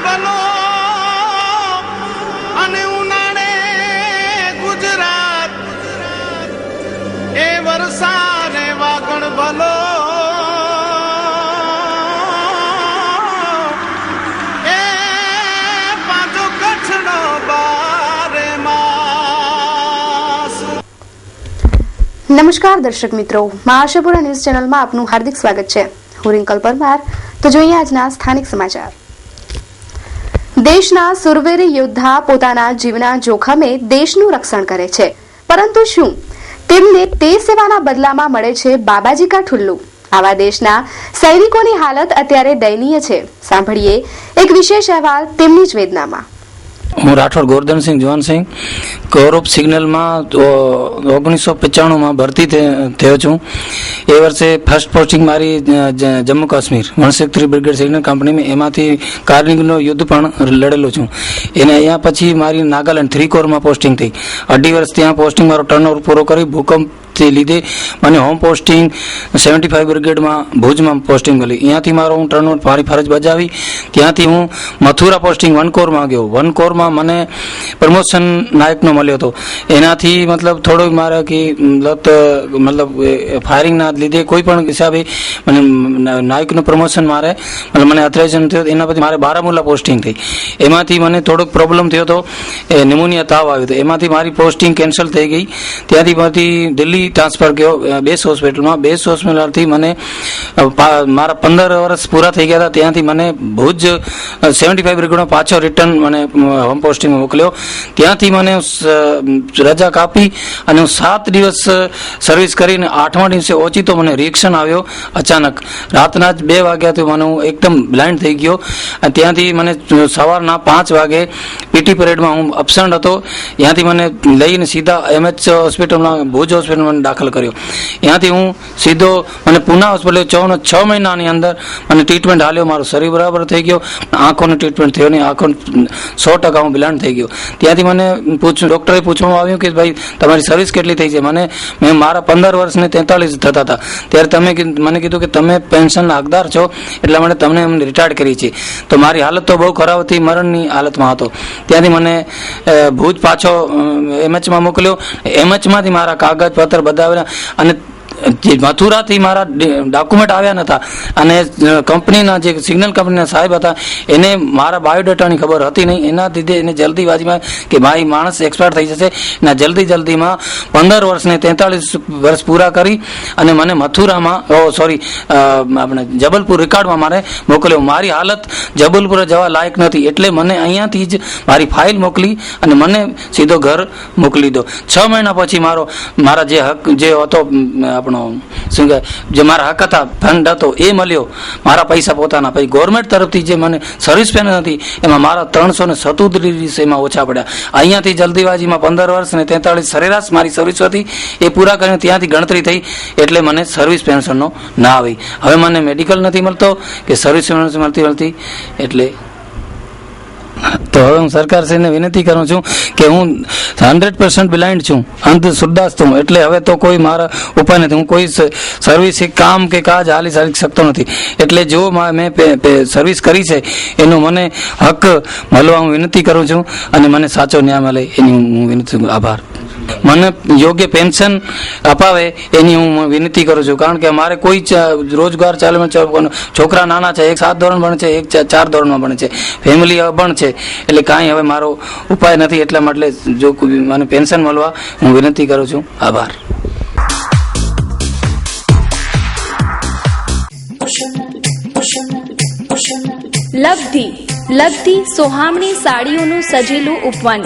ભલો અને ઉનાળે ગુજરાત એ વરસાદ વાગણ ભલો એ પાછો કચ્છનો બારે માસ. નમસ્કાર દર્શક મિત્રો, મા આશાપુરા ન્યૂઝ ચેનલમાં આપનું હાર્દિક સ્વાગત છે. હું રિંકલ પરમાર. તો જોઈએ આજના સ્થાનિક સમાચાર. દેશના સુરવીર યોદ્ધા પોતાના જીવના જોખમે દેશનું રક્ષણ કરે છે, પરંતુ શું તેમને તે સેવાના બદલામાં મળે છે બાબાજી કા ઠુલ્લુ? આવા દેશના સૈનિકોની હાલત અત્યારે દયનીય છે. સાંભળીએ એક વિશેષ અહેવાલ તેમની જ વેદનામાં. હું રાઠોડ ગોરધનસિંહ જવાનસિંહ ગૌરવ સિગ્નલમાં 1995માં ભરતી થયો છું. એ વર્ષે ફર્સ્ટ પોસ્ટિંગ મારી જમ્મુ કાશ્મીર 163 બ્રિગેડ સિગ્નલ કંપનીમાં, એમાંથી કાર્ગિલનો યુદ્ધ પણ લડેલો છું. એને અહીંયા પછી મારી નાગાલેન્ડ 3 કોરમાં પોસ્ટિંગ થઈ. 2.5 વર્ષ ત્યાં પોસ્ટિંગ મારો ટર્નઓવર પૂરો કરી ભૂકંપ લીધે મને હોમ પોસ્ટિંગ 75 બ્રિગેડમાં ભુજમાં પોસ્ટિંગ મળી. અહીંયાથી મારો હું ટર્નઓવર મારી ફરજ બજાવી. ત્યાંથી હું મથુરા પોસ્ટિંગ 1 કોરમાં ગયો. 1 કોરમાં મને પ્રમોશન નાયકનો મળ્યો હતો. એનાથી મતલબ થોડોક મારે કે મતલબ ફાયરિંગના લીધે કોઈ પણ હિસાબે મને નાયકનું પ્રમોશન મારે મતલબ મને ઓથરાઇઝેશન થયો. એના પછી મારે બારામુલ્લા પોસ્ટિંગ થઈ. એમાંથી મને થોડોક પ્રોબ્લેમ થયો હતો, એ ન્યુમોનિયા તાવ આવ્યો હતો. એમાંથી મારી પોસ્ટિંગ કેન્સલ થઈ ગઈ. ત્યાંથી દિલ્હી ટ્રાન્સફર ગયો બેસ હોસ્પિટલમાં. બેસ હોસ્પિટલથી મને મારા 15 વર્ષ પૂરા થઈ ગયા હતા. ત્યાંથી મને ભુજ 75 બ્રિગેડમાં પાછો રિટર્ન મને હોમ પોસ્ટિંગમાં મોકલ્યો. ત્યાંથી મને રજા કાપી અને હું 7 દિવસ સર્વિસ કરીને 8મા દિવસે ઓચિતો મને રિએક્શન આવ્યો અચાનક. રાતના જ 2 વાગ્યાથી મને હું એકદમ બ્લાઇન્ડ થઈ ગયો. અને ત્યાંથી મને સવારના 5 વાગે પીટી પરેડમાં હું અબસન્ટ હતો. ત્યાંથી મને લઈને સીધા MH હોસ્પિટલમાં ભુજ હોસ્પિટલમાં દાખલ કર્યો. ત્યાંથી હું સીધો મને પૂના હોસ્પિટલ 6 મહિનાની અંદર મને ટ્રીટમેન્ટ હાલ્યો. મારું શરીર બરાબર થઈ ગયો, આંખોનો ટ્રીટમેન્ટ થયો નહીં. આંખો 100% હું બ્લાઇન્ડ થઈ ગયો. ત્યાંથી મને ડૉક્ટરે પૂછવામાં આવ્યું કે ભાઈ તમારી સર્વિસ કેટલી થઈ છે. મેં મારા 15 વર્ષને 43 થતા હતા ત્યારે તમે મને કીધું કે તમે પેન્શનના હકદાર છો, એટલા માટે તમને અમને રિટાયર્ડ કરી છે. તો મારી હાલત તો બહુ ખરાબ હતી, મરણની હાલતમાં હતો. ત્યાંથી મને ભુજ પાછો MHમાં મોકલ્યો. MHમાંથી મારા કાગળ પત્ર બતાવ્યા અને મથુરાથી મારા ડોક્યુમેન્ટ આવ્યા નતા. અને કંપનીના જે સિગ્નલ કંપનીના સાહેબ હતા એને મારા બાયોડેટાની ખબર હતી નહીં. એના લીધે એને જલ્દીબાજીમાં કે ભાઈ માણસ એક્સપાયર થઈ જશે, એના જલ્દીમાં 15 વર્ષને 43 વર્ષ પૂરા કરી અને મને મથુરામાં આપણે જબલપુર રિકાર્ડમાં મારે મોકલ્યો. મારી હાલત જબલપુર જવા લાયક નથી, એટલે મને અહીંયાથી જ મારી ફાઇલ મોકલી અને મને સીધો ઘર મોકલી દો. 6 મહિના પછી મારા જે હક જે હતો જે મારા હક હતા, ફંડ હતો એ મળ્યો. મારા પૈસા પોતાના. પછી ગવર્મેન્ટ તરફથી જે મને સર્વિસ પેન હતી એમાં મારા 337 એમાં ઓછા પડ્યા. અહીંયાથી જલ્દીબાજીમાં 15 વર્ષ ને 43 સરેરાશ મારી સર્વિસ હતી એ પૂરા કરીને ત્યાંથી ગણતરી થઈ, એટલે મને સર્વિસ પેન્શનનો ના આવી. હવે મને મેડિકલ નથી મળતો કે સર્વિસ પેન્શન મળતી, એટલે તો હવે હું સરકારશ્રીને વિનંતી કરું છું કે હું 100% બ્લાઇન્ડ છું, અંધ શુદ્ધાસ્ત છું. એટલે હવે તો કોઈ મારા ઉપાય નથી. હું કોઈ સર્વિસ કામ કે કાજ હાલી શકતો નથી. એટલે જો મેં સર્વિસ કરી છે એનો મને હક મળવા હું વિનંતી કરું છું અને મને સાચો ન્યાય મળે એની હું વિનંતી. આભાર. મને યોગ્ય પેન્શન અપાવે એની હું વિનંતી કરું છું. કારણ કે અમારે કોઈ રોજગાર ચાલે, છોકરા નાના છે, એક 7 ધોરણ ભણે છે, એક 4 ધોરણમાં ભણે છે, ફેમિલી અભણ છે. એટલે કાંઈ હવે મારો ઉપાય નથી. એટલા માટે જો મને પેન્શન મળવા હું વિનંતી કરું છું. આભાર. લબ્ધી સોહામણી સાડીઓનું સજેલું ઉપવન.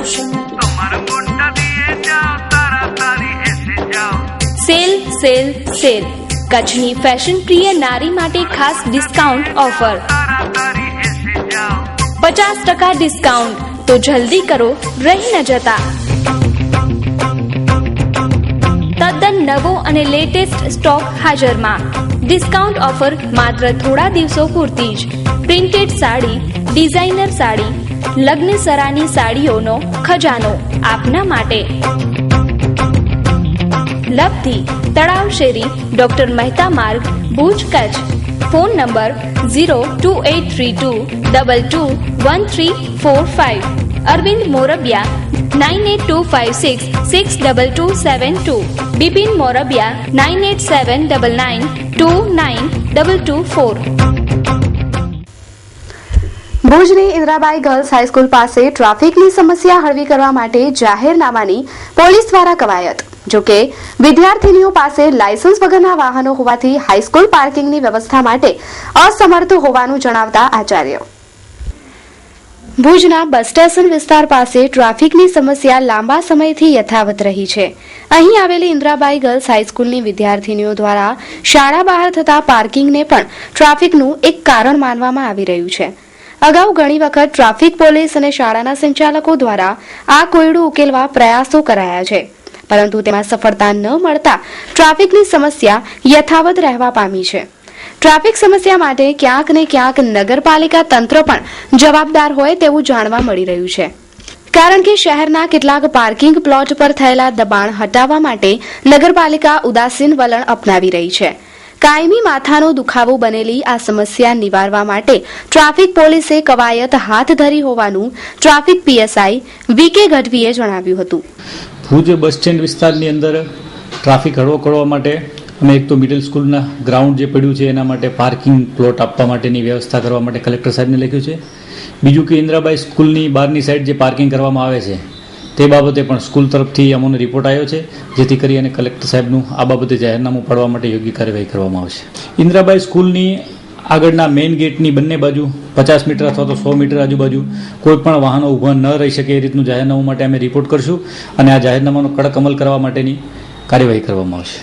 સેલ કચ્છની ફેશન પ્રિય નારી માટે ખાસ ડિસ્કાઉન્ટ ઓફર. 50% ડિસ્કાઉન્ટ. તો જલ્દી કરો, રહી ન જતા. તદ્દન નવો અને લેટેસ્ટ સ્ટોક હાજરમાં. ડિસ્કાઉન્ટ ઓફર માત્ર થોડા દિવસો પૂરતી જ. પ્રિન્ટેડ સાડી, ડિઝાઇનર સાડી, લગ્ન સરાની સાડીઓનો ખજાનો આપના માટે. લબ્ધિ, તળાવ શેરી, doctor Mehta Marg, Bhuj, Kutch. Phone number 02832221345. Arvind Morbiya 9825662272. Bipin Morbiya 9879929224. ભુજની ઇન્દ્રાબાઈ ગર્લ્સ હાઈસ્કૂલ પાસે ટ્રાફિકની સમસ્યા હળવી કરવા માટે જાહેરનામાની પોલીસ દ્વારા કવાયત. જોકે વિદ્યાર્થીનીઓ પાસે લાયસન્સ વગરના વાહનો હોવાથી હાઈસ્કૂલ પાર્કિંગની વ્યવસ્થા માટે અસમર્થ હોવાનું જણાવતા આચાર્ય. ભુજના બસ સ્ટેશન વિસ્તાર પાસે ટ્રાફિકની સમસ્યા લાંબા સમયથી યથાવત રહી છે. અહીં આવેલી ઇન્દ્રાબાઈ ગર્લ્સ હાઈસ્કૂલની વિદ્યાર્થીનીઓ દ્વારા શાળા બહાર થતા પાર્કિંગને પણ ટ્રાફિકનું એક કારણ માનવામાં આવી રહ્યું છે. અગાઉ ઘણી વખત ટ્રાફિક પોલીસ અને શાળાના સંચાલકો દ્વારા આ કોયડું ઉકેલવા પ્રયાસો કરાયા છે, પરંતુ તેમાં સફળતા ન મળતા ટ્રાફિકની સમસ્યા યથાવત રહેવા પામી છે. ટ્રાફિક સમસ્યા માટે ક્યાંક ને ક્યાંક નગરપાલિકા તંત્ર પણ જવાબદાર હોય તેવું જાણવા મળી રહ્યું છે, કારણ કે શહેરના કેટલાક પાર્કિંગ પ્લોટ પર થયેલા દબાણ હટાવવા માટે નગરપાલિકા ઉદાસીન વલણ અપનાવી રહી છે. કાયમી માથાનો દુખાવો બનેલી આ સમસ્યા નિવારવા માટે ટ્રાફિક પોલીસે કવાયત હાથ ધરી હોવાનું ટ્રાફિક પીએસઆઈ વીકે ગઢવીએ જણાવ્યું હતું. ભુજ બસ સ્ટેન્ડ વિસ્તારની અંદર ટ્રાફિક હળવો કરવા માટે અમે એક તો મિડલ સ્કૂલના ગ્રાઉન્ડ જે પડ્યું છે એના માટે પાર્કિંગ પ્લોટ આપવા માટેની વ્યવસ્થા કરવા માટે કલેક્ટર સાહેબને લખ્યું છે. બીજું કે ઇન્દ્રાબાઈ સ્કૂલની બહારની સાઈડ જે પાર્કિંગ કરવામાં આવે છે તે બાબતે પણ સ્કૂલ તરફથી અમને રિપોર્ટ આવ્યો છે, જેથી કરી અને કલેક્ટર સાહેબનું આ બાબતે જાહેરનામું પાડવા માટે યોગ્ય કાર્યવાહી કરવામાં આવશે. ઇન્દ્રાબાઈ સ્કૂલની આગળના મેઇન ગેટની બંને બાજુ 50 મીટર અથવા તો 100 મીટર આજુબાજુ કોઈ પણ વાહનો ઊભા ન રહી શકે એ રીતનું જાહેરનામું માટે અમે રિપોર્ટ કરશું અને આ જાહેરનામાનો કડક અમલ કરવા માટેની કાર્યવાહી કરવામાં આવશે.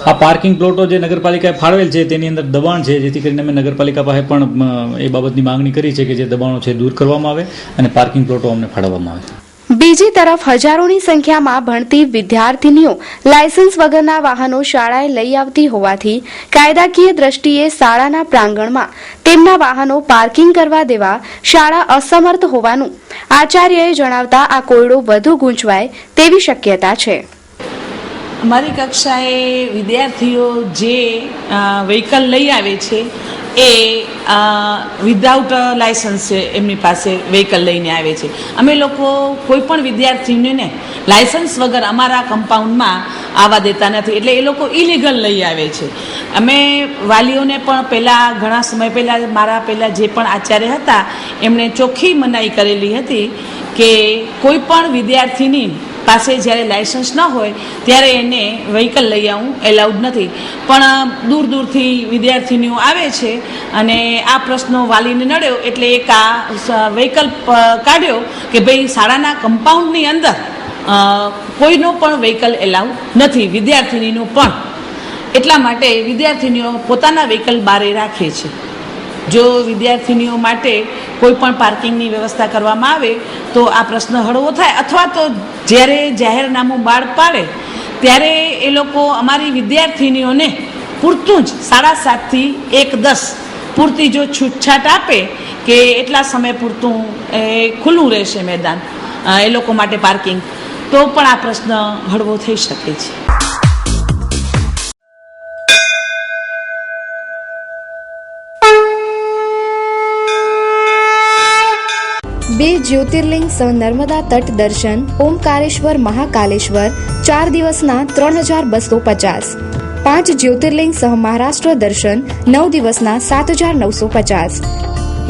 આ પાર્કિંગ પ્લોટો જે નગરપાલિકાએ ફાળવેલ છે તેની અંદર દબાણ છે, જેથી કરીને અમે નગરપાલિકા પાસે પણ એ બાબતની માંગણી કરી છે કે જે દબાણો છે દૂર કરવામાં આવે અને પાર્કિંગ પ્લોટો અમને ફાળવવામાં આવે. બીજી તરફ હજારોની સંખ્યામાં ભણતી વિદ્યાર્થીનીઓ લાયસન્સ વગરના વાહનો શાળાએ લઈ આવતી હોવાથી કાયદાકીય દ્રષ્ટિએ શાળાના પ્રાંગણમાં તેમના વાહનો પાર્કિંગ કરવા દેવા શાળા અસમર્થ હોવાનું આચાર્યએ જણાવતા આ કોયડો વધુ ગૂંચવાય તેવી શક્યતા છે. અમારી કક્ષાએ વિદ્યાર્થીઓ જે વ્હીકલ લઈ આવે છે એ વિધાઉટ લાયસન્સ છે, એમની પાસે વ્હીકલ લઈને આવે છે. અમે લોકો કોઈ પણ વિદ્યાર્થીઓને લાયસન્સ વગર અમારા કમ્પાઉન્ડમાં આવવા દેતા નથી, એટલે એ લોકો ઇલીગલ લઈ આવે છે. અમે વાલીઓને પણ પહેલાં ઘણા સમય પહેલાં મારા પહેલાં જે પણ આચાર્ય હતા એમણે ચોખ્ખી મનાઈ કરેલી હતી કે કોઈ પણ વિદ્યાર્થીની પાસે જ્યારે લાયસન્સ ન હોય ત્યારે એને વ્હીકલ લઈ આવવું એલાઉડ નથી. પણ દૂર દૂરથી વિદ્યાર્થીનીઓ આવે છે અને આ પ્રશ્નો વાલીને નડ્યો એટલે એક આ વ્હીકલ કાઢ્યો કે ભાઈ શાળાના કમ્પાઉન્ડની અંદર કોઈનો પણ વ્હીકલ એલાઉડ નથી, વિદ્યાર્થીનીનું પણ. એટલા માટે વિદ્યાર્થીનીઓ પોતાના વ્હીકલ બારે રાખે છે. જો વિદ્યાર્થીનીઓ માટે કોઈ પણ પાર્કિંગની વ્યવસ્થા કરવામાં આવે તો આ પ્રશ્ન હળવો થાય, અથવા તો જ્યારે જાહેરનામું બહાર પાડે ત્યારે એ લોકો અમારી વિદ્યાર્થીનીઓને પૂરતું જ 7:30 થી 1:10 પૂરતી જો છૂટછાટ આપે કે એટલા સમય પૂરતું એ ખુલ્લું રહેશે મેદાન એ લોકો માટે પાર્કિંગ, તો પણ આ પ્રશ્ન હળવો થઈ શકે છે. બે જ્યોતિર્લિંગ સહ નર્મદા તટ દર્શન ઓમકારેશ્વર મહાકાલેશ્વર 4 દિવસના 3250. 5 જ્યોતિર્લિંગ સહ મહારાષ્ટ્ર દર્શન 9 દિવસના 7950.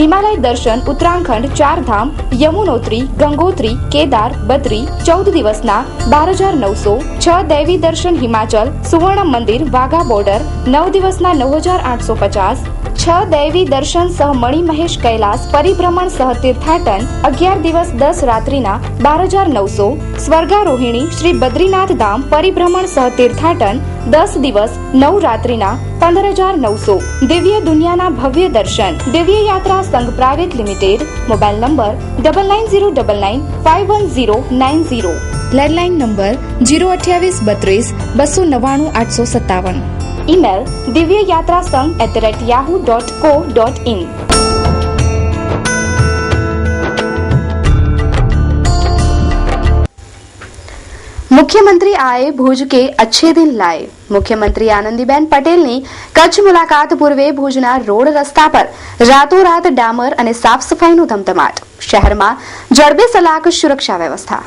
હિમાલય દર્શન ઉત્તરાખંડ 4 ધામ યમુનોત્રી ગંગોત્રી કેદાર બદ્રી 14 દિવસના 12900. 6 દૈવી દર્શન હિમાચલ સુવર્ણ મંદિર વાઘા બોર્ડર 9 દિવસના 9850. 6 દૈવી દર્શન સહ મણિ મહેશ કૈલાસ પરિભ્રમણ સહ તીર્થાટન 11 દિવસ 10 રાત્રિના 12900. સ્વર્ગારોહિણી શ્રી બદ્રીનાથ ધામ પરિભ્રમણ સહ તીર્થાટન 10 દિવસ 9 રાત્રિના 15900. દિવ્ય દુનિયાના ભવ્ય દર્શન દિવ્ય યાત્રા સંઘ private limited. Mobile number 9909511090. Landline number 02832 email divyayatrasangh@yahoo.co.in. मुख्यमंत्री आए भुज के अच्छे दिन लाए। मुख्यमंत्री आनंदीबेन पटेलની કચ્છ મુલાકાત પૂર્વે ભુજના રોડ રસ્તા પર રાતોરાત ડામર અને સાફ સફાઈનું ધમધમાટ. શહેરમાં જડબેસલાક સુરક્ષા વ્યવસ્થા.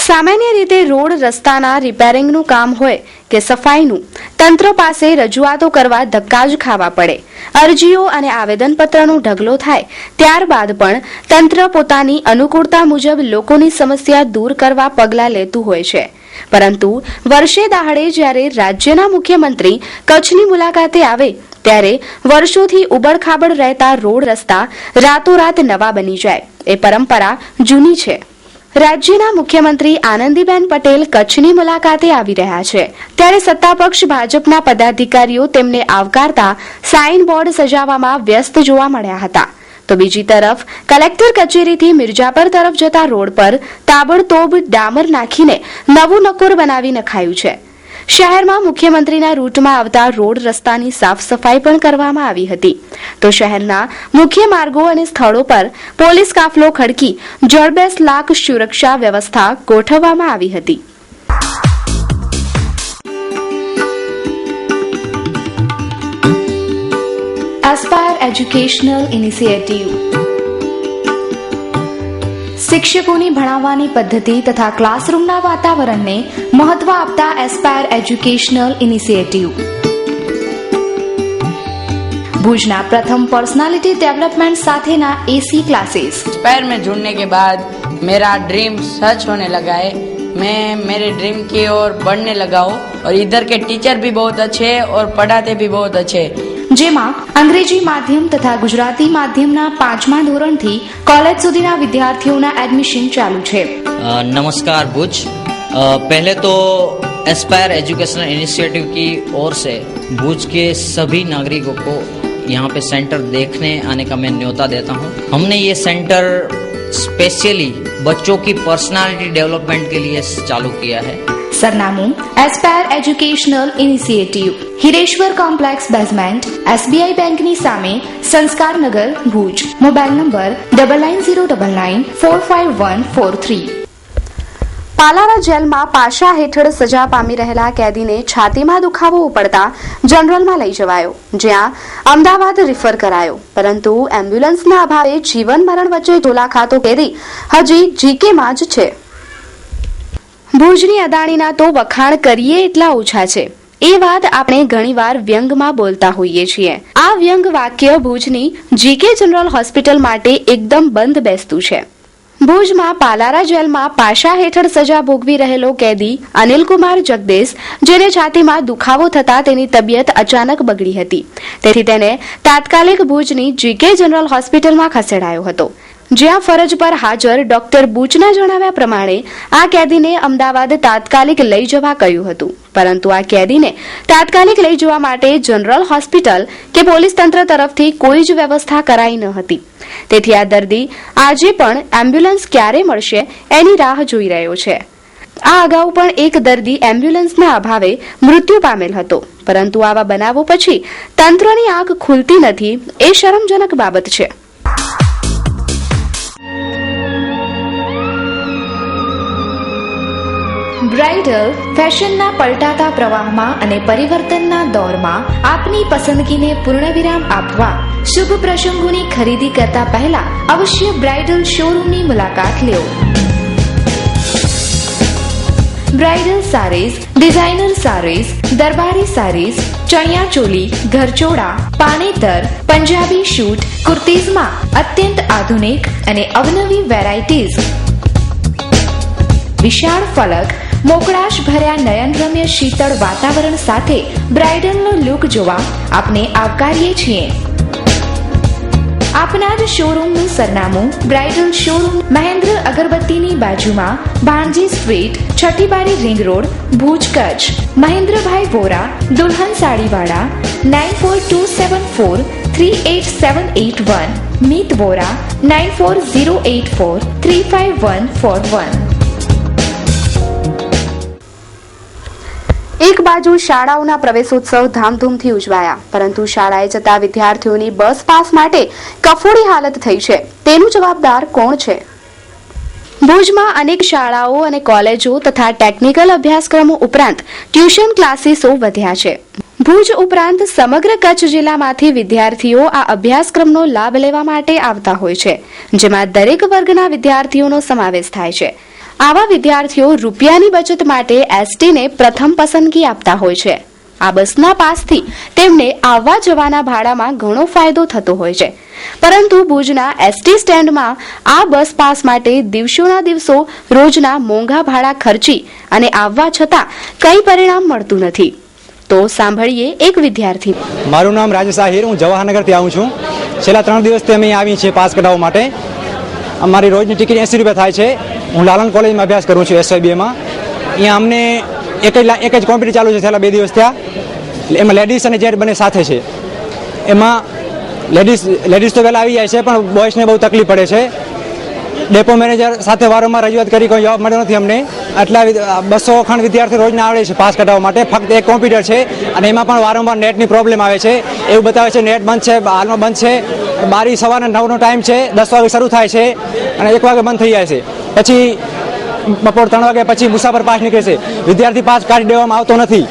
સામાન્ય રીતે રોડ રસ્તાના રિપેરિંગનું કામ હોય કે સફાઈનું તંત્ર પાસે રજૂઆતો કરવા ધક્કા જ ખાવા પડે. અરજીઓ અને આવેદનપત્રનો ઢગલો થાય ત્યારબાદ પણ તંત્ર પોતાની અનુકૂળતા મુજબ લોકોની સમસ્યા દૂર કરવા પગલાં લેતું હોય છે. પરંતુ વર્ષે દહાડે જ્યારે રાજ્યના મુખ્યમંત્રી કચ્છની મુલાકાતે આવે ત્યારે વર્ષોથી ઉબડખાબડ રહેતા રોડ રસ્તા રાતોરાત નવા બની જાય એ પરંપરા જૂની છે. રાજ્યના મુખ્યમંત્રી આનંદીબેન પટેલ કચ્છની મુલાકાતે આવી રહ્યા છે ત્યારે સત્તાપક્ષ ભાજપના પદાધિકારીઓ તેમને આવકારતા સાઇન બોર્ડ સજાવવામાં વ્યસ્ત જોવા મળ્યા હતા. તો બીજી તરફ કલેક્ટર કચેરીથી મિર્જાપર તરફ જતા રોડ પર તાબડતોબ ડામર નાખીને નવું નકોર બનાવી નખાયું છે. શહેરમાં મુખ્યમંત્રીના રૂટમાં આવતા રોડ રસ્તાની સાફ સફાઈ પણ કરવામાં આવી હતી. તો શહેરના મુખ્ય માર્ગો અને સ્થળો પર પોલીસ કાફલો ખડકી જડબેસલાક સુરક્ષા વ્યવસ્થા ગોઠવવામાં આવી હતી. Aspire educational initiative. શિક્ષકોની ભણાવવાની પદ્ધતિ તથા ક્લાસરૂમના વાતાવરણને મહત્વ આપતા એસ્પાયર એજ્યુકેશનલ ઇનિશિયેટિવ. भुजना प्रथम पर्सनालिटी डेवलपमेंट साथेना एसी क्लासेस. एस्पायर में जुड़ने के बाद मेरा ड्रीम सच होने लगा है. मैं मेरे ड्रीम की ओर बढ़ने लगा हूँ और इधर के टीचर भी बहुत अच्छे हैं और पढ़ाते भी बहुत अच्छे हैं. જેમાં અંગ્રેજી માધ્યમ તથા ગુજરાતી માધ્યમના 5મા ધોરણથી કોલેજ સુધીના વિદ્યાર્થીઓના એડમિશન ચાલુ છે. नमस्कार भुज. पहले तो एस्पायर एजुकेशनल इनिशिएटिव की ओर से भुज के सभी नागरिकों को यहाँ पे सेंटर देखने आने का मैं न्योता देता हूँ. हमने ये सेंटर स्पेशली बच्चों की पर्सनालिटी डेवलपमेंट के लिए चालू किया है. सरनामું Aspire educational initiative, Hireshwar complex basement, SBI બેંકની સામે, સંસ્કારનગર, ભુજ. Mobile number 9909945143. પાલારા જેલમાં પાશા હેઠળ સજા પામી રહેલા કેદીને છાતીમાં દુખાવો ઉપડતા જનરલમાં લઈ જવાયો, જ્યાં અમદાવાદ રિફર કરાયો. પરંતુ એમ્બ્યુલન્સના અભાવે જીવન મરણ વચ્ચે ઝોલા ખાતો કેદી હજી જીકેમાં જ છે. ભુજની અદાણીના તો વખાણ કરીએ એટલા ઓછા છે. એ વાત આપણે ઘણીવાર વ્યંગમાં બોલતા હોઈએ છીએ. આ વ્યંગ વાક્ય ભુજની જીકે જનરલ હોસ્પિટલ માટે એકદમ બંધ બેસતું છે. ભુજમાં પાલારા જેલમાં પાશા હેઠળ સજા ભોગવી રહેલો કેદી અનિલકુમાર જગદેશ, જેને છાતીમાં દુખાવો થતા તેની તબિયત અચાનક બગડી હતી, તેથી તેને તાત્કાલિક ભુજની જીકે જનરલ હોસ્પિટલમાં ખસેડાયો હતો, જ્યાં ફરજ પર હાજર ડોક્ટર બુચના જણાવ્યા પ્રમાણે આ કેદીને અમદાવાદ તાત્કાલિક લઈ જવા કહ્યું હતું. પરંતુ આ કેદીને તાત્કાલિક લઈ જવા માટે જનરલ હોસ્પિટલ કે પોલીસ તંત્ર તરફથી કોઈ જ વ્યવસ્થા કરાઈ ન હતી. તેથી આ દર્દી આજે પણ એમ્બ્યુલન્સ ક્યારે મળશે એની રાહ જોઈ રહ્યો છે. આ અગાઉ પણ એક દર્દી એમ્બ્યુલન્સના અભાવે મૃત્યુ પામેલ હતો. પરંતુ આવા બનાવો પછી તંત્રની આંખ ખુલતી નથી એ શરમજનક બાબત છે. બ્રાઇડલ ફેશનના પલટાતા પ્રવાહમાં અને પરિવર્તનના દોરમાં આપની પસંદગીને પૂર્ણવિરામ આપવા શુભ પ્રસંગોની ખરીદી કરતા પહેલા અવશ્ય બ્રાઇડલ શોરૂમની મુલાકાત લો. બ્રાઇડલ સારીઝ, ડિઝાઇનર સારીઝ, દરબારી સારીઝ, ચણિયા ચોલી, ઘરચોળા, પાનેતર, પંજાબી શૂટ, કુર્તીઝમાં અત્યંત આધુનિક અને અવનવી વેરાયટીઝ, વિશાળ ફલક, મોકળાશ ભર્યા નયનરમ્ય શીતળ વાતાવરણ સાથે બ્રાઇડલનો લુક જોવા આપને આવકારીએ છીએ. આપના જ શોરૂમનું સરનામું બ્રાઇડલ શોરૂમ, મહેન્દ્ર અગરબત્તીની બાજુમાં, ભાણજી સ્ટ્રીટ, છઠ્ઠી બારી રિંગ રોડ, ભુજ, કચ્છ. મહેન્દ્રભાઈ વોરા, દુલ્હન સાડીવાળા, 9427438781. મીત વોરા, 9408435141. એક બાજુ શાળાઓના પ્રવેશોત્સવ ધામધૂમથી ઉજવાયા, પરંતુ શાળાએ જતા વિદ્યાર્થીઓની બસ પાસ માટે કફોડી હાલત થઈ છે. તેનું જવાબદાર કોણ છે? ભુજમાં અનેક શાળાઓ અને કોલેજો તથા ટેકનિકલ અભ્યાસક્રમો ઉપરાંત ટ્યુશન ક્લાસીસો વધ્યા છે. ભુજ ઉપરાંત સમગ્ર કચ્છ જિલ્લામાંથી વિદ્યાર્થીઓ આ અભ્યાસક્રમનો લાભ લેવા માટે આવતા હોય છે, જેમાં દરેક વર્ગના વિદ્યાર્થીઓનો સમાવેશ થાય છે. આવા વિદ્યાર્થીઓ રૂપિયાની બચત માટે એસટીને પ્રથમ પસંદગી આપતા હોય છે. આ બસના પાસથી તેમને આવવા જવાના ભાડામાં ઘણો ફાયદો થતો હોય છે, પરંતુ ભુજના એસટી સ્ટેન્ડમાં આ બસ પાસ માટે દિવસોના દિવસો રોજના મોંઘા ભાડા ખર્ચી અને આવવા છતાં કંઈ પરિણામ મળતું નથી. તો સાંભળીએ એક વિદ્યાર્થી. મારું નામ રાજેશ આહિર, હું જવાહરનગરથી આવું છું. છેલ્લા 3 દિવસથી અમે આવી છીએ પાસ કઢાવવા માટે. અમારી રોજની ટિકિટ 80 રૂપિયા થાય છે. હું લાલન કોલેજમાં અભ્યાસ કરું છું SYBમાં. અહીંયા અમને એક જ કોમ્પ્યુટર ચાલુ છે છેલ્લા 2 દિવસ થયા. એમાં લેડીઝ અને જેન્ટ બંને સાથે છે. એમાં લેડીઝ તો વહેલા આવી જાય છે, પણ બોયઝને બહુ તકલીફ પડે છે. ડેપો મેનેજર સાથે વારંવાર રજૂઆત કરી, કોઈ જવાબ મળ્યો નથી અમને. આટલા 200 ખંડ વિદ્યાર્થી રોજના આવડે છે પાસ કઢાવવા માટે. ફક્ત એક કોમ્પ્યુટર છે અને એમાં પણ વારંવાર નેટની પ્રોબ્લેમ આવે છે. એવું બતાવે છે નેટ બંધ છે, હાલમાં બંધ છે. બારી સવારના 9નો ટાઈમ છે, 10 વાગે શરૂ થાય છે અને 1 વાગે બંધ થઈ જાય છે. પછી બપોર 3 વાગે પછી મુસાફર પાસ નીકળે છે. વિદ્યાર્થી પાસ કાઢી દેવામાં આવતો નથી,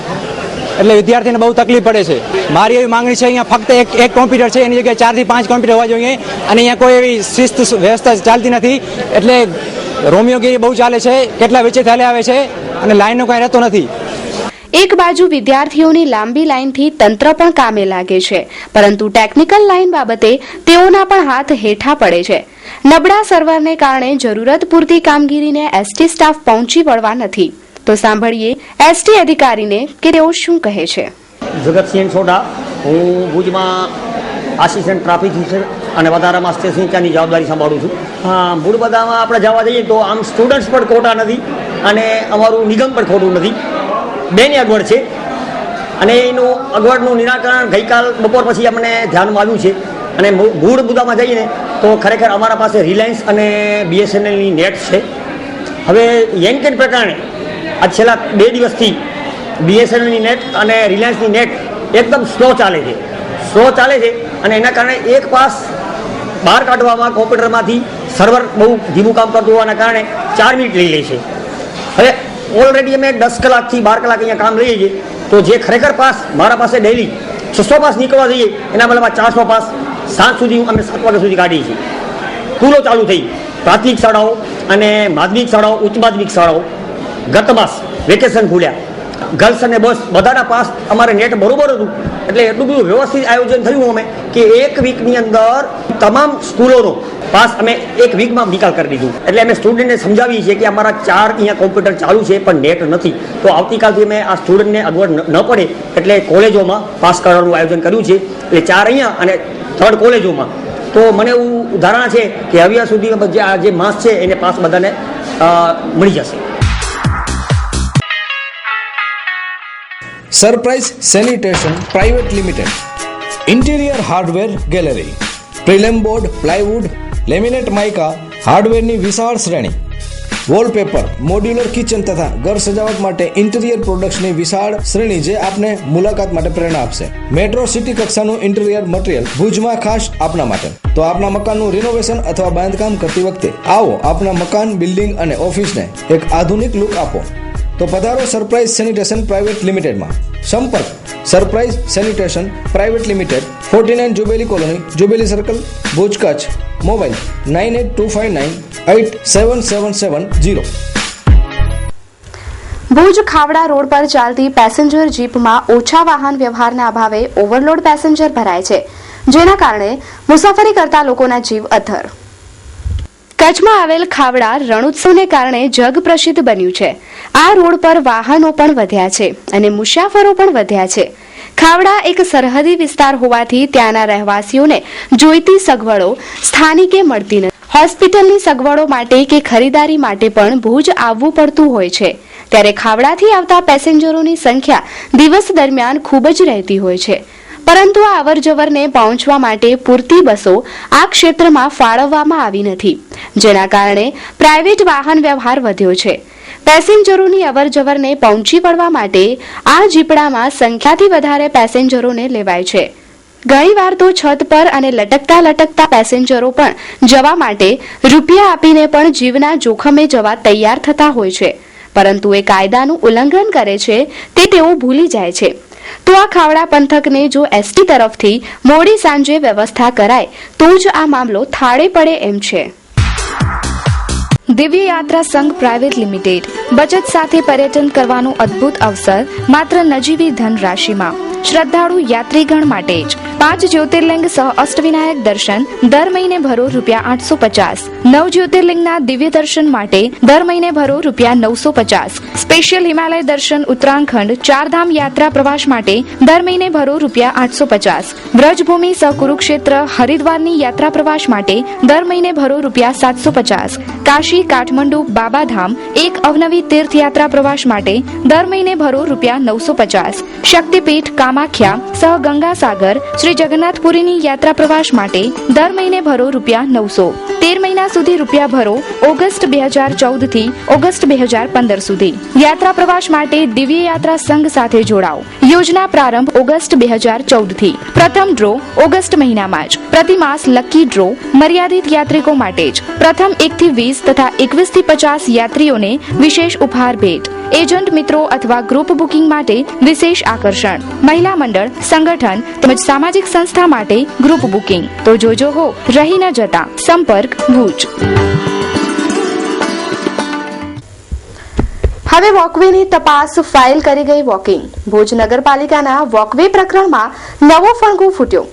એટલે વિદ્યાર્થીને બહુ તકલીફ પડે છે. મારી એવી માંગણી છે, અહીંયા ફક્ત એક કોમ્પ્યુટર છે, એની જગ્યાએ 4 થી 5 કોમ્પ્યુટર હોવા જોઈએ. અને અહીંયા કોઈ એવી શિસ્ત વ્યવસ્થા ચાલતી નથી, એટલે રોમિયોગીરી બહુ ચાલે છે. કેટલા વિચે ચાલે આવે છે અને લાઈનનો કંઈ રહેતો નથી. એક બાજુ વિદ્યાર્થીઓની લાંબી લાઈનથી તંત્ર પણ કામે લાગે છે, પરંતુ ટેકનિકલ લાઈન બાબતે તેઓના પણ હાથ હેઠા પડે છે. નબળા સર્વરને કારણે જરૂરત પૂરતી કામગીરીને એસટી સ્ટાફ પહોંચી વળવા નથી. તો સાંભળીએ એસટી અધિકારીને કે તેઓ શું કહે છે. જગતસિંહ સોઢા, હું ભુજમાં આસિસ્ટન્ટ ટ્રાફિક ઓફિસર અને વધારામાં સ્ટેશન ઇન્ચાર્જની જવાબદારી સંભાળું છું. ભુજ બધામાં આપણે જવા જઈએ તો આમ સ્ટુડન્ટ્સ પણ ખોટા નથી અને અમારું નિગમ પણ ખોટું નથી. બેની અગવડ છે અને એનું અગવડનું નિરાકરણ ગઈકાલ બપોર પછી અમને ધ્યાનમાં આવ્યું છે. અને ભુજ બધામાં જઈએ ને તો ખરેખર અમારા પાસે રિલાયન્સ અને BSNLની નેટ છે. હવે યેનકેન પ્રકારે આ છેલ્લા 2 દિવસથી BSNLની નેટ અને રિલાયન્સની નેટ એકદમ સ્લો ચાલે છે અને એના કારણે એક પાસ બહાર કાઢવામાં કોમ્પ્યુટરમાંથી સર્વર બહુ ધીમું કામ કરતું હોવાના કારણે 4 મિનિટ લઈ લે છે. હવે ઓલરેડી અમે 10 કલાકથી 12 કલાક અહીંયા કામ લઈએ છીએ, તો જે ખરેખર પાસ મારા પાસે ડેલી 600 પાસ નીકળવા જઈએ એના બદલામાં 400 પાસ સાંજ સુધી અમે 7 વાગ્યા સુધી કાઢીએ છીએ. સ્કૂલો ચાલુ થઈ, પ્રાથમિક શાળાઓ અને માધ્યમિક શાળાઓ, ઉચ્ચ માધ્યમિક શાળાઓ ગત માસ વેકેશન ખુલ્યા. ગર્લ્સ અને બોયઝ બધાના પાસ અમારે નેટ બરોબર હતું, એટલે એટલું બધું વ્યવસ્થિત આયોજન થયું અમે કે 1 વીકની અંદર તમામ સ્કૂલોનો પાસ અમે 1 વીકમાં નિકાલ કરી દીધું. એટલે અમે સ્ટુડન્ટને સમજાવીએ છીએ કે અમારા 4 અહીંયા કોમ્પ્યુટર ચાલુ છે પણ નેટ નથી, તો આવતીકાલથી અમે આ સ્ટુડન્ટને અગવડ ન પડે એટલે કોલેજોમાં પાસ કરવાનું આયોજન કર્યું છે. એટલે 4 અહીંયા અને 3 કોલેજોમાં. તો મને એવું ધારણા છે કે હવે સુધી આ જે માસ છે એને પાસ બધાને મળી જશે. Surprise sanitation private limited, interior hardware gallery, prelam board, plywood, laminate mica હાર્ડવેરની વિશાળ શ્રેણી, વોલપેપર, મોડ્યુલર કિચન તથા ઘર સજાવટ માટે ઇન્ટિરિયર પ્રોડક્ટ્સની વિશાળ શ્રેણી જે આપને મુલાકાત માટે પ્રેરણા આપશે. મેટ્રો સિટી કક્ષાનું ઇન્ટિરિયર મટીરિયલ ભુજમાં ખાસ આપના માટે. તો આપના મકાનનું રિનોવેશન અથવા બાંધકામ કરતી વખતે આવો આપના મકાન, બિલ્ડિંગ અને ઓફિસને એક આધુનિક લુક આપો. તો પધારો સરપ્રાઇઝ સેનિટેશન પ્રાઇવેટ લિમિટેડમાં. સંપર્ક surprise sanitation private limited, 49 jubilee colony, jubilee circle, Bhuj, Kutch. Mobile 9825987770. Bhuj Khavda road પર ચાલતી પેસેન્જર જીપમાં ઓછા વાહન વ્યવહારના અભાવે ઓવરલોડ પેસેન્જર ભરાય છે, જેના કારણે મુસાફરી કરતા લોકોના જીવ અધ્ધર. કચ્છમાં આવેલ ખાવડા રણોત્સવને કારણે જગ પ્રસિદ્ધ બન્યું છે. આ રોડ પર વાહનો પણ વધ્યા છે અને મુસાફરો પણ વધ્યા છે. ખાવડા એક સરહદી વિસ્તાર હોવાથી ત્યાંના રહેવાસીઓને જોઈતી સગવડો સ્થાનિકે મળતી નથી. હોસ્પિટલની સગવડો માટે કે ખરીદારી માટે પણ ભુજ આવવું પડતું હોય છે. ત્યારે ખાવડાથી આવતા પેસેન્જરોની સંખ્યા દિવસ દરમિયાન ખૂબ જ રહેતી હોય છે, પરંતુ આ અવરજવરને પહોંચવા માટે પૂરતી બસો આ ક્ષેત્રમાં ફાળવવામાં આવી નથી, જેના કારણે પ્રાઇવેટ વાહન વ્યવહાર વધ્યો છે. પેસેન્જરોની અવરજવરને પહોંચી વળવા માટે આ જીપડામાં સંખ્યાથી વધારે પેસેન્જરોને લેવાય છે. ઘણીવાર તો છત પર અને લટકતા પેસેન્જરો પણ જવા માટે રૂપિયા આપીને પણ જીવના જોખમે જવા તૈયાર થતા હોય છે, પરંતુ એ કાયદાનું ઉલ્લંઘન કરે છે તે તેઓ ભૂલી જાય છે. તો આ ખાવડા પંથકને જો એસટી તરફથી મોડી સાંજે વ્યવસ્થા કરાય તો જ આ મામલો થાળે પડે એમ છે. દિવ્ય યાત્રા સંઘ પ્રાઇવેટ લિમિટેડ બચત સાથે પર્યટન કરવાનો અદ્ભુત અવસર માત્ર નજીવી ધનરાશિમાં. શ્રદ્ધાળુ યાત્રીગણ માટે જ 5 જ્યોતિર્લિંગ સહ અષ્ટવિનાયક દર્શન દર મહિને ભરો ₹850. 9 જ્યોતિર્લિંગના દિવ્ય દર્શન માટે દર મહિને ભરો ₹950. સ્પેશિયલ હિમાલય દર્શન ઉત્તરાખંડ 4 ધામ યાત્રા પ્રવાસ માટે દર મહિને ભરો ₹850. વ્રજભૂમિ સહ કુરુક્ષેત્ર હરિદ્વારની યાત્રા પ્રવાસ માટે દર મહિને ભરો ₹750. કાશી કાઠમંડુ બાબાધામ એક અવનવી તીર્થયાત્રા પ્રવાસ માટે દર મહિને ભરો ₹950. શક્તિપીઠ કામાખ્યા સહ ગંગાસાગર શ્રી જગન્નાથપુરીની યાત્રા પ્રવાસ માટે દર મહિને ભરો ₹900. 13 મહિના સુધી રૂપિયા ભરો ઓગસ્ટ 2014 થી ઓગસ્ટ 2015 સુધી. યાત્રા પ્રવાસ માટે દિવ્ય યાત્રા સંઘ સાથે જોડાઓ. યોજના પ્રારંભ ઓગસ્ટ 2014 થી. પ્રથમ ડ્રો ઓગસ્ટ મહિનામાં જ. પ્રતિમાસ લકી ડ્રો મર્યાદિત યાત્રિકો માટે જ. પ્રથમ 1 થી 20 તથા 21 થી 50 યાત્રીઓને વિશેષ ઉપહાર ભેટ. એજન્ટ મિત્રો અથવા ગ્રુપ બુકિંગ માટે વિશેષ આકર્ષણ. મહિલા મંડળ, સંગઠન તેમજ સામાજિક સંસ્થા માટે ગ્રુપ બુકિંગ. તો જોજો હો, રહી ન જતા. સંપર્ક ભુજ. હવે વોકવેની તપાસ ફાઇલ કરી ગઈ વોકિંગ. ભુજ નગરપાલિકાના વોકવે પ્રકરણમાં નવો ફણગો ફૂટ્યો.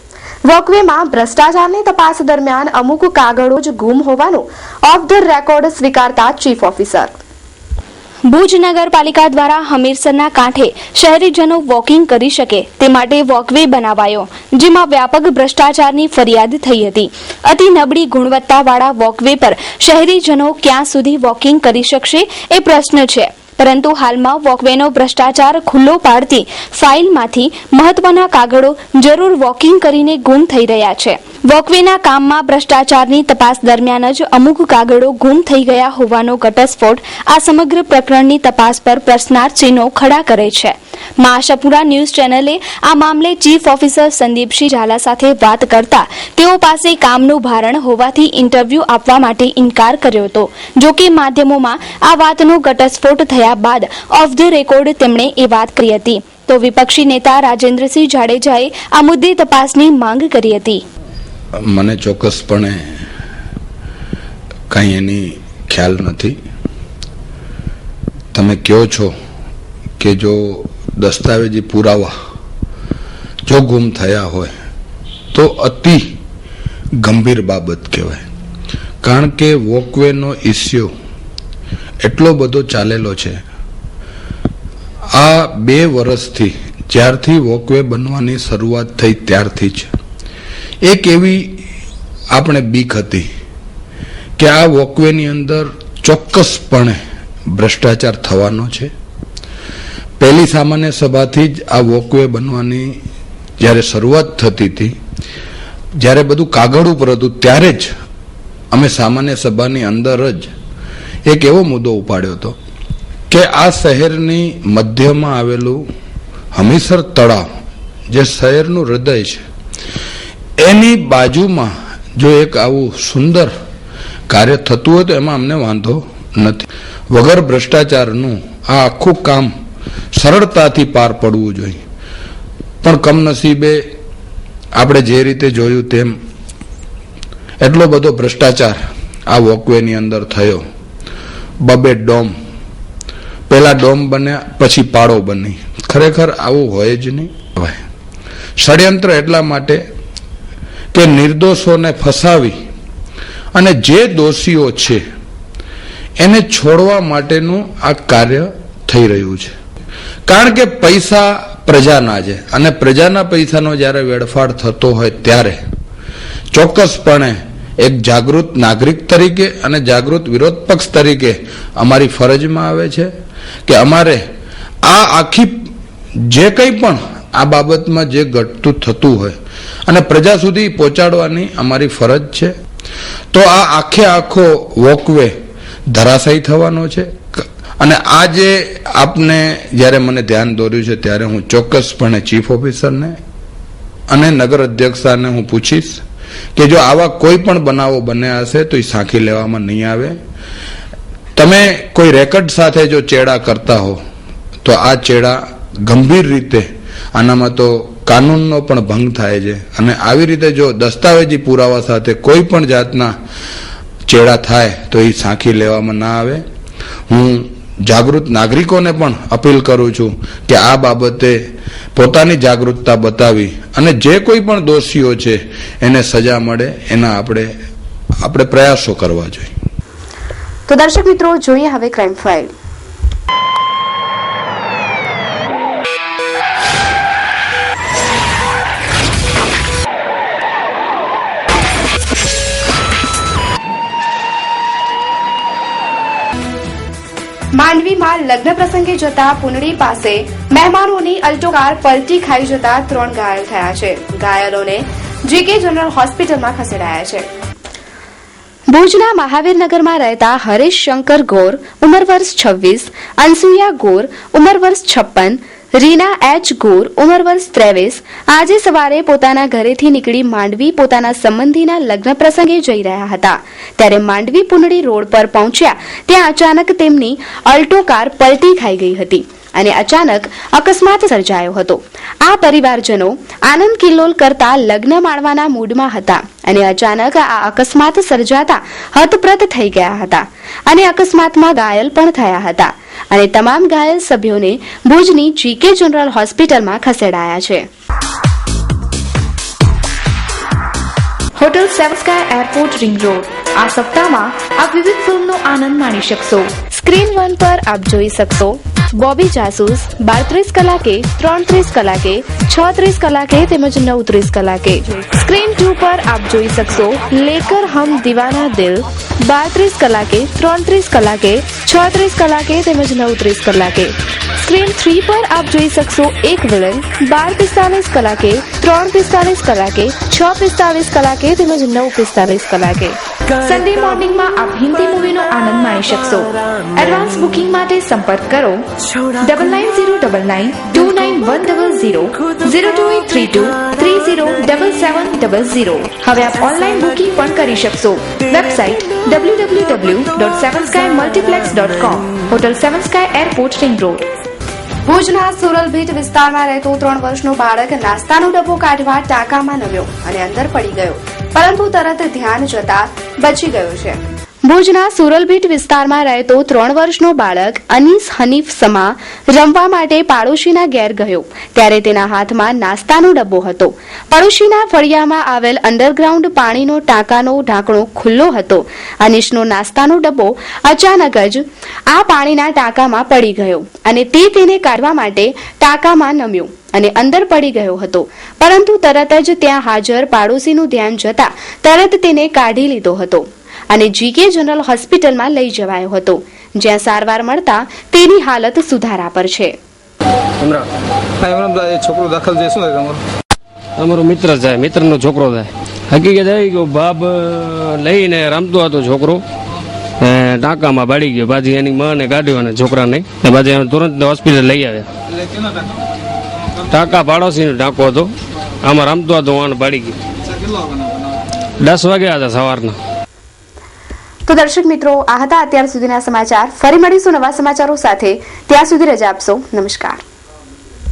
વોકવેમાં ભ્રષ્ટાચારની તપાસ દરમિયાન અમુક કાગળો જ ગુમ હોવાનું ઓફ ધ રેકોર્ડ સ્વીકારતા ચીફ ઓફિસર. ભુજ નગરપાલિકા દ્વારા હમીરસરના કાંઠે શહેરીજનો વોકિંગ કરી શકે તે માટે વોકવે બનાવાયો, જેમાં વ્યાપક ભ્રષ્ટાચારની ફરિયાદ થઈ હતી. અતિ નબળી ગુણવત્તાવાળા વોકવે પર શહેરીજનો ક્યાં સુધી વોકિંગ કરી શકશે એ પ્રશ્ન છે. પરંતુ હાલમાં વોકવેનો ભ્રષ્ટાચાર ખુલ્લો પાડતી ફાઇલમાંથી મહત્વના કાગળો જરૂર વોકિંગ કરીને ગુમ થઈ રહ્યા છે. વોકવેના કામમાં ભ્રષ્ટાચારની તપાસ દરમિયાન જ અમુક કાગળો ગુમ થઈ ગયા હોવાનો ઘટસ્ફોટ આ સમગ્ર પ્રકરણની તપાસ પર પ્રશ્નાર્થ ચિહ્નો ખડા કરે છે. મા આશાપુરા ન્યૂઝ ચેનલે આ મામલે ચીફ ઓફિસર સંદીપસિંહ ઝાલા સાથે વાત કરતા તેઓ પાસે કામનું ભારણ હોવાથી ઇન્ટરવ્યૂ આપવા માટે ઇનકાર કર્યો હતો. જો કે માધ્યમોમાં આ વાતનો ઘટસ્ફોટ થયા બાદ ઓફ ધ રેકોર્ડ તેમણે એ વાત કરી હતી. તો વિપક્ષી નેતા રાજેન્દ્રસિંહ જાડેજાએ આ મુદ્દે તપાસની માંગ કરી હતી. મને ચોક્કસપણે કંઈ એની ખ્યાલ નથી. તમે કહો છો કે જો દસ્તાવેજી પુરાવા જો ગુમ થયા હોય તો અતિ ગંભીર બાબત કહેવાય. કારણ કે વોકવેનો ઇસ્યુ એટલો બધો ચાલેલો છે. આ 2 વર્ષથી જ્યારથી વોકવે બનવાની શરૂઆત થઈ ત્યારથી જ એક એવી આપણે બીક હતી કે આ વોકવેની અંદર ચોક્કસપણે ભ્રષ્ટાચાર થવાનો છે. પહેલી સામાન્ય સભાથી જ આ વોકવે બનવાની જ્યારે શરૂઆત થતી હતી, જ્યારે બધું કાગળ ઉપર હતું, ત્યારે જ અમે સામાન્ય સભાની અંદર જ એક એવો મુદ્દો ઉપાડ્યો હતો કે આ શહેરની મધ્યમાં આવેલું હમીરસર તળાવ જે શહેરનું હૃદય છે, એની બાજુમાં જો એક આવું સુંદર કાર્ય થતું હોય તો એમાં અમને વાંધો નથી. વગર ભ્રષ્ટાચારનું આ આખું કામ સરળતાથી પાર પડવું જોઈએ. પણ કમનસીબે આપણે જે રીતે જોયું તેમ એટલો બધો ભ્રષ્ટાચાર આ વોકવેની અંદર થયો. 2 ડોમ, પહેલા ડોમ બન્યા પછી પાડો બની. ખરેખર આવું હોય જ નહીં. ષડયંત્ર એટલા માટે કે નિર્દોષોને ફસાવી અને જે દોષીઓ છે એને છોડવા માટેનું આ કાર્ય થઈ રહ્યું છે. કારણ કે પૈસા પ્રજાના છે અને પ્રજાના પૈસાનો જ્યારે વેડફાટ થતો હોય ત્યારે ચોક્કસપણે એક જાગૃત નાગરિક તરીકે અને જાગૃત વિરોધ પક્ષ તરીકે અમારી ફરજમાં આવે છે કે અમારે આ આખી જે કંઈ પણ આ બાબતમાં જે ઘટતું થતું હોય અને પ્રજા સુધી પહોંચાડવાની અમારી ફરજ છે. તો આ આખો વોકવે ધરાશાયી થવાનો છે. અને આજે આપને જ્યારે મને ધ્યાન દોર્યું છે ત્યારે હું ચોક્કસપણે ચીફ ઓફિસરને અને નગર અધ્યક્ષાને હું પૂછીશ કે જો આવા કોઈ પણ બનાવો બન્યા હશે તો એ સાંખી લેવામાં નહીં આવે. તમે કોઈ રેકર્ડ સાથે જો ચેડા કરતા હો તો આ ચેડા ગંભીર રીતે આનામાં તો કાનૂનનો પણ ભંગ થાય છે અને આવી રીતે જો દસ્તાવેજી પુરાવા સાથે કોઈ પણ જાતના ચેડા થાય તો એ સાંખી લેવામાં ના આવે. હું જાગૃત નાગરિકોને પણ અપીલ કરું છું કે આ બાબતે પોતાની જાગૃતતા બતાવી અને જે કોઈ પણ દોષીઓ છે એને સજા મળે એના આપણે પ્રયાસો કરવા જોઈએ. તો દર્શક મિત્રો, જોઈએ હવે ક્રાઇમ ફાઇલ. માંડવીમાં લગ્ન પ્રસંગે જતા પુનડી પાસે મહેમાનોની અલ્ટો કાર પલટી ખાઈ જતા 3 ઘાયલ થયા છે. ઘાયલોને જીકે જનરલ હોસ્પિટલમાં ખસેડાયા છે. ભુજના મહાવીરનગરમાં રહેતા હરેશ શંકર ગોર, ઉંમર વર્ષ 26, અનસુયા ગોર, ઉંમર વર્ષ 56, રીના એચ ગોર, ઉંમર વર્ષ 23, આજે સવારે પોતાના ઘરેથી નીકળી માંડવી પોતાના સંબંધીના લગ્ન પ્રસંગે જઈ રહ્યા હતા. ત્યારે માંડવી પુનડી રોડ પર પહોંચ્યા ત્યાં અચાનક તેમની અલ્ટો કાર પલટી ખાઈ ગઈ હતી અને અચાનક અકસ્માત સર્જાયો હતો. આ પરિવારજનો આનંદ કિલ્લોલ કરતા લગ્ન માણવાના મૂડમાં હતા અને અચાનક આ અકસ્માત સર્જાતા હતપ્રત થઈ ગયા હતા અને અકસ્માતમાં ઘાયલ પણ થયા હતા અને તમામ ઘાયલ સભ્યોને ભુજની જીકે જનરલ હોસ્પિટલમાં ખસેડાયા છે. હોટલ સેવન સ્કાય એરપોર્ટ રિંગ રોડ. આ સપ્તાહમાં આપ વિવિધ ફિલ્મનો આનંદ માણી શકશો. સ્ક્રીન 1 પર આપ જોઈ શકશો બોબી જાસૂસ 32 કલાકે, 33 કલાકે, 36 કલાકે તેમજ 9:30 કલાકે. સ્ક્રીન 2 પર આપ જોઈ શકશો લેકર હમ દીવાના દિલ 32 કલાકે, 33 કલાકે, 36 કલાકે તેમજ 9:30 કલાકે. સ્ક્રીન 3 પર આપ જોઈ શકશો એક વિલન 12:45 કલાકે, 3:45 કલાકે, 6:45 કલાકે તેમજ 9:45 કલાકે. સન્ડે મોર્નિંગમાં આપ હિન્દી મૂવીનો આનંદ માણી શકશો. એડવાન્સ બુકિંગ માટે સંપર્ક કરો 9909929100 02832307700. હવે આપ ઓનલાઈન બુકિંગ પણ કરી શકશો. Website www.7skymultiplex.com. Hotel 7 sky airport ring road. ભુજના સુરલભીટ વિસ્તારમાં રહેતો 3 વર્ષનો બાળક નાસ્તાનો ડબ્બો કાઢવા ટાંકામાં નમ્યો અને અંદર પડી ગયો, પરંતુ તરત ધ્યાન જતા બચી ગયો છે. ભુજના સુરલભીટ વિસ્તારમાં રહેતો 3 વર્ષનો બાળક અનીસ હનીફ સમા રમવા માટે પાડોશીના ઘેર ગયો ત્યારે તેના હાથમાં નાસ્તાનો ડબ્બો હતો. પડોશીના ફળિયામાં આવેલ અંડરગ્રાઉન્ડ પાણીનો ટાંકાનો ઢાંકણો ખુલ્લો હતો. અનીશનો નાસ્તાનો ડબ્બો અચાનક જ આ પાણીના ટાંકામાં પડી ગયો અને તે તેને કાઢવા માટે ટાંકામાં નમ્યો અને અંદર પડી ગયો હતો, પરંતુ તરત જ ત્યાં હાજર પાડોશીનું ધ્યાન જતા તરત તેને કાઢી લીધો હતો અને જીકે જનરલ હોસ્પિટલમાં લઈ જવાયો હતો, જ્યાં સારવાર મળતા તેની હાલત સુધારા પર છે. છોકરો દાખલ છે. શું અમારો મિત્ર છે, મિત્રનો છોકરો છે. હકીકત આવી ગયો, બાપ લઈને રમતો હતો છોકરો, ટાંકામાં બાળી ગયો. પાછી એની માને કાઢ્યો અને છોકરાને પાછી તુરંત હોસ્પિટલ લઈ આવ્યા. ટાંકા પાડોશીનો ટાંકો હતો, આમાં રમતો હતો, વાણ બાળી ગયો. 10 વાગ્યા હતા સવારના. તો દર્શક મિત્રો, આ હતા અત્યાર સુધીના સમાચાર. ફરી મળીશું નવા સમાચારો સાથે. ત્યાં સુધી રજા આપશો. નમસ્કાર.